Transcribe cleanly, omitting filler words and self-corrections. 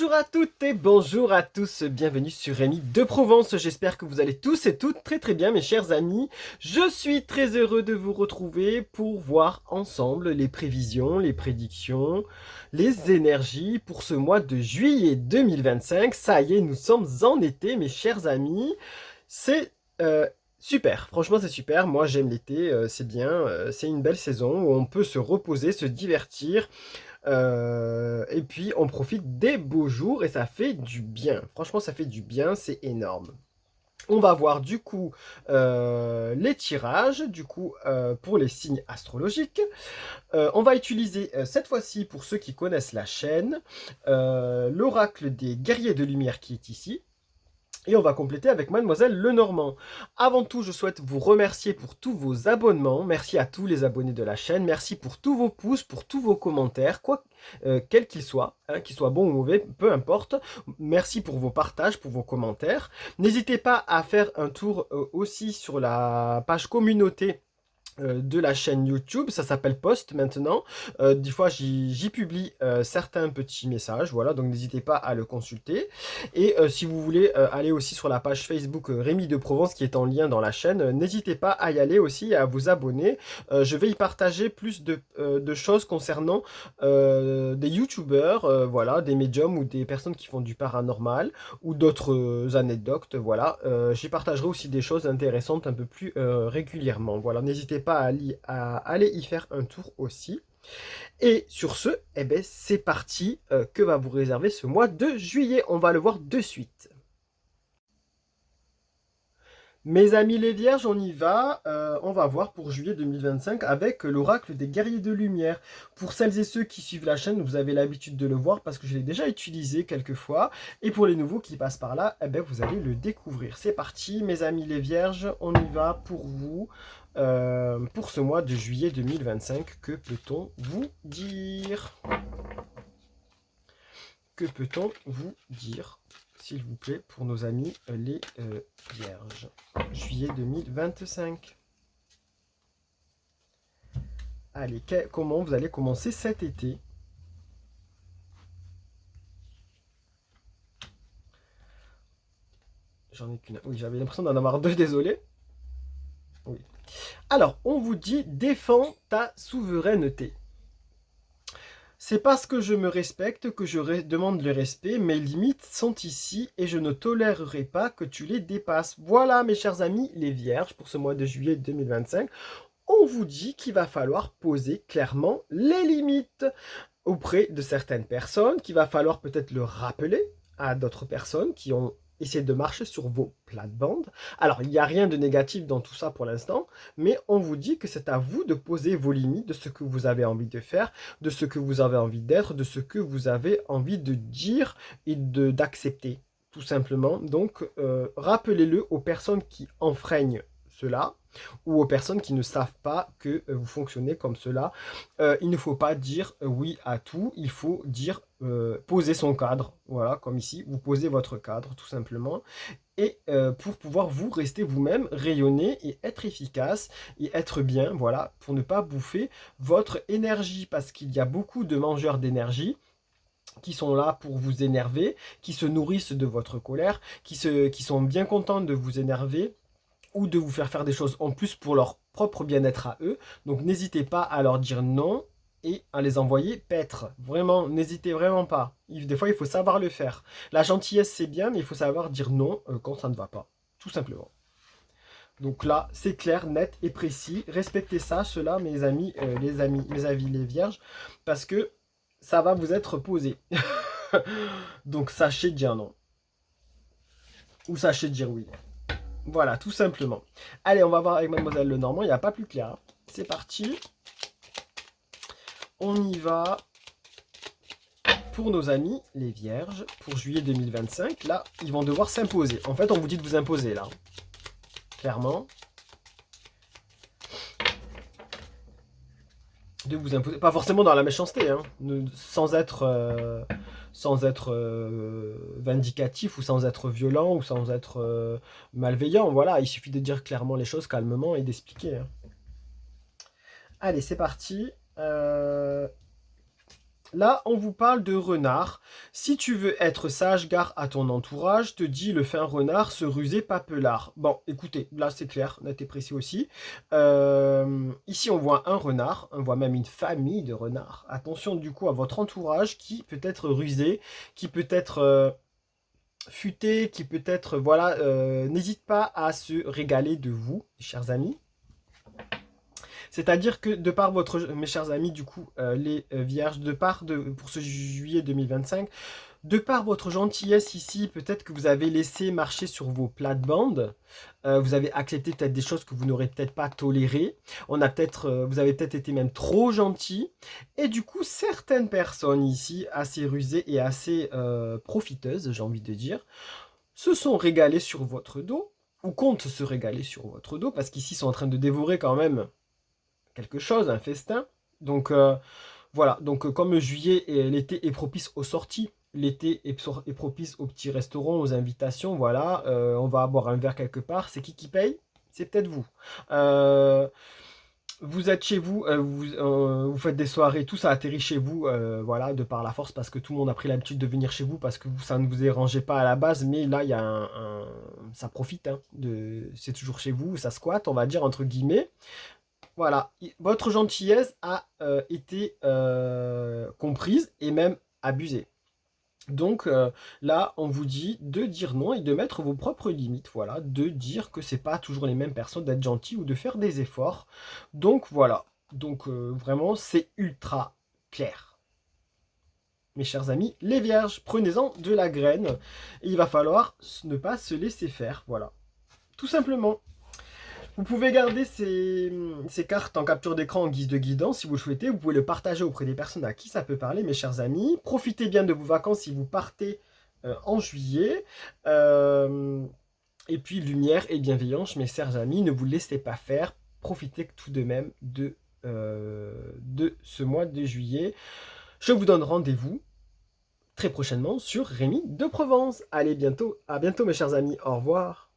Bonjour à toutes et bonjour à tous, bienvenue sur Rémi de Provence. J'espère que vous allez tous et toutes très bien mes chers amis. Je suis très heureux de vous retrouver pour voir ensemble les prévisions, les prédictions, les énergies pour ce mois de juillet 2025. Ça y est, nous sommes en été mes chers amis. C'est super, franchement c'est super. Moi j'aime l'été, c'est bien, c'est une belle saison où on peut se reposer, se divertir. Et puis on profite des beaux jours et ça fait du bien. Franchement, ça fait du bien, c'est énorme. On va voir du coup les tirages, du coup pour les signes astrologiques. On va utiliser cette fois-ci pour ceux qui connaissent la chaîne, l'oracle des guerriers de lumière qui est ici. Et on va compléter avec Mademoiselle Lenormand. Avant tout, je souhaite vous remercier pour tous vos abonnements. Merci à tous les abonnés de la chaîne. Merci pour tous vos pouces, pour tous vos commentaires, quels qu'ils soient, hein, qu'ils soient bons ou mauvais, peu importe. Merci pour vos partages, pour vos commentaires. N'hésitez pas à faire un tour aussi sur la page communauté de la chaîne YouTube, ça s'appelle Post maintenant. Des fois j'y publie certains petits messages, voilà, donc n'hésitez pas à le consulter. Et si vous voulez aller aussi sur la page Facebook Rémi de Provence qui est en lien dans la chaîne, n'hésitez pas à y aller aussi et à vous abonner. Je vais y partager plus de choses concernant des youtubeurs, voilà, des médiums ou des personnes qui font du paranormal ou d'autres anecdotes, voilà. J'y partagerai aussi des choses intéressantes un peu plus régulièrement, voilà, n'hésitez pas à aller y faire un tour aussi. Et sur ce, eh ben, c'est parti, que va vous réserver ce mois de juillet? On va le voir de suite. Mes amis les vierges, on y va. On va voir pour juillet 2025 avec l'oracle des guerriers de lumière. Pour celles et ceux qui suivent la chaîne, vous avez l'habitude de le voir parce que je l'ai déjà utilisé quelques fois. Et pour les nouveaux qui passent par là, eh ben, vous allez le découvrir. C'est parti, mes amis les vierges, on y va pour vous. Pour ce mois de juillet 2025, que peut-on vous dire? Que peut-on vous dire, s'il vous plaît, pour nos amis les vierges? Juillet 2025. Allez, comment vous allez commencer cet été? J'en ai qu'une. Oui, j'avais l'impression d'en avoir deux, désolé. Oui. Alors, on vous dit, défends ta souveraineté. C'est parce que je me respecte que je demande le respect. Mes limites sont ici et je ne tolérerai pas que tu les dépasses. Voilà, mes chers amis, les vierges, pour ce mois de juillet 2025. On vous dit qu'il va falloir poser clairement les limites auprès de certaines personnes, qu'il va falloir peut-être le rappeler à d'autres personnes qui ont essayé de marcher sur vos plates-bandes. Alors, il n'y a rien de négatif dans tout ça pour l'instant, mais on vous dit que c'est à vous de poser vos limites de ce que vous avez envie de faire, de ce que vous avez envie d'être, de ce que vous avez envie de dire et d'accepter, tout simplement. Donc, rappelez-le aux personnes qui enfreignent cela, ou aux personnes qui ne savent pas que vous fonctionnez comme cela. Il ne faut pas dire oui à tout, il faut dire poser son cadre, voilà, comme ici, vous posez votre cadre tout simplement, et pour pouvoir vous rester vous-même, rayonner et être efficace et être bien, voilà, pour ne pas bouffer votre énergie, parce qu'il y a beaucoup de mangeurs d'énergie qui sont là pour vous énerver, qui se nourrissent de votre colère, qui sont bien contents de vous énerver, ou de vous faire des choses en plus pour leur propre bien-être à eux. Donc n'hésitez pas à leur dire non et à les envoyer paître. Vraiment, n'hésitez vraiment pas. Des fois, il faut savoir le faire. La gentillesse, c'est bien, mais il faut savoir dire non quand ça ne va pas. Tout simplement. Donc là, c'est clair, net et précis. Respectez ça, cela, mes amis, mes avis, les vierges, parce que ça va vous être posé. Donc sachez dire non. Ou sachez dire oui. Voilà, tout simplement. Allez, on va voir avec Mademoiselle Lenormand, il n'y a pas plus clair. C'est parti. On y va pour nos amis, les vierges, pour juillet 2025. Là, ils vont devoir s'imposer. En fait, on vous dit de vous imposer, là. Clairement. De vous imposer. Pas forcément dans la méchanceté, hein. Sans être vindicatif ou sans être violent ou sans être malveillant. Voilà, il suffit de dire clairement les choses calmement et d'expliquer, hein. Allez, c'est parti. Là, on vous parle de renard. Si tu veux être sage, gare à ton entourage, te dit le fin renard, se ruser pas pelard. Bon, écoutez, là c'est clair, net et précis aussi. Ici, on voit un renard, on voit même une famille de renards. Attention du coup à votre entourage qui peut être rusé, qui peut être futé, qui peut être, voilà, n'hésite pas à se régaler de vous, chers amis. C'est-à-dire que de par votre, mes chers amis, du coup, les vierges, pour ce juillet 2025, de par votre gentillesse ici, peut-être que vous avez laissé marcher sur vos plates-bandes, vous avez accepté peut-être des choses que vous n'aurez peut-être pas tolérées, vous avez peut-être été même trop gentil, et du coup, certaines personnes ici, assez rusées et assez profiteuses, j'ai envie de dire, se sont régalées sur votre dos, ou comptent se régaler sur votre dos, parce qu'ici, ils sont en train de dévorer quand même quelque chose, un festin. Donc voilà, donc comme juillet et l'été est propice aux sorties, l'été est propice aux petits restaurants, aux invitations, voilà, on va boire un verre quelque part, c'est qui paye? C'est peut-être vous. Euh, vous êtes chez vous, vous faites des soirées, tout ça atterrit chez vous, voilà, de par la force, parce que tout le monde a pris l'habitude de venir chez vous, parce que ça ne vous dérangeait pas à la base, mais là, il y a ça profite, hein, c'est toujours chez vous, ça squatte, on va dire, entre guillemets. Voilà, votre gentillesse a été comprise et même abusée. Donc là, on vous dit de dire non et de mettre vos propres limites. Voilà, de dire que c'est pas toujours les mêmes personnes d'être gentil ou de faire des efforts. Donc voilà, donc vraiment, c'est ultra clair. Mes chers amis, les vierges, prenez-en de la graine. Et il va falloir ne pas se laisser faire. Voilà, tout simplement. Vous pouvez garder ces cartes en capture d'écran en guise de guidance si vous le souhaitez. Vous pouvez le partager auprès des personnes à qui ça peut parler, mes chers amis. Profitez bien de vos vacances si vous partez en juillet. Euh, et puis, lumière et bienveillance, mes chers amis. Ne vous laissez pas faire. Profitez tout de même de ce mois de juillet. Je vous donne rendez-vous très prochainement sur Rémi de Provence. Allez, bientôt. À bientôt, mes chers amis. Au revoir.